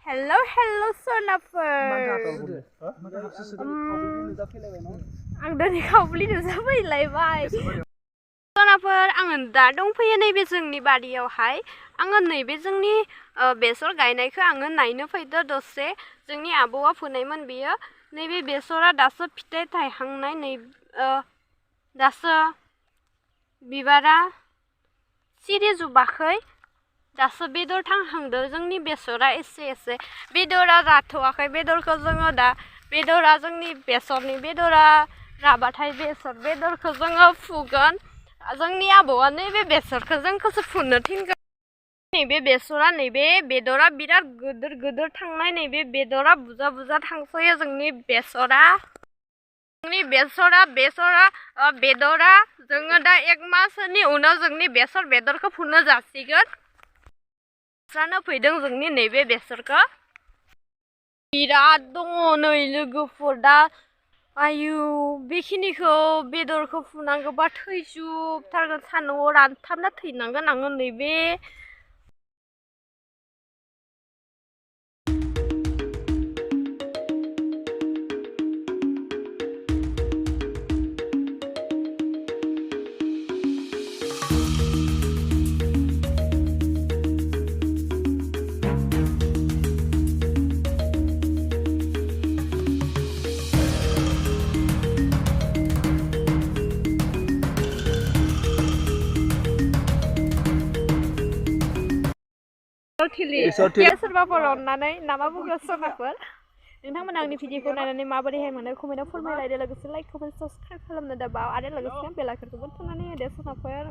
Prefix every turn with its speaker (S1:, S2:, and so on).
S1: Hello, hello, Sonafer. Ang dari खावब्लि नुजाफैलायबाय Sonafer आङो दा दंफैयो नैबे जोंनि बारियावहाय आङो नैबे जोंनि बेसर गायनायखौ आङो नायनो फैदो दसे जोंनि आबौआ फोनायमोन बेयो नैबे बेसरा दासो फिथाइ थायहांनाय नै दासो बिबारा सिरिजोबाखै दासो बेदर थांहांदो जोंनि बेसरा एसे बेदरा राथ'वाखै बेदरखौ जोङो दा बेदरा जोंनि बेसरनि बेदरा राबाथाय बेदरखौ जोङो फुगोन जोंनि आबौआ नैबे बेसरखौ जोंखौसो फुनो थिनगोन नैबे बेसरा नैबे बेदरा बिराद गोदोर थांनाय नैबे बेदरा बुजा थांसयो जोंनि बेदरा जोङो दा 1 मासनि उनाव जोंनि बेदरखौ फुनो जासिगोन जानो फैदों जोंनि नैबे बेसरखौ बिराद दङ नै लोगोफोर दा आयु बेखिनिखौ बेदरखौ फुनांगौबा थैजोबथारगोन सान्दुङाव रानथाबना थैनांगोन आङो नैबे सोरबाफोर अननानै नामा बुंगोन सोरबाफोर नोंथांमोना आंनि भिडिअखौ नायनानै माबोरैहाय मोनो कमेन्टआव फोरमायलायदो लोगोसे लाइक कमेन्ट साबस्क्राइब खालामनो दाबाव आरो लोगोसे बेल आइकनखौबो थुनानै होदो सोरबाफोर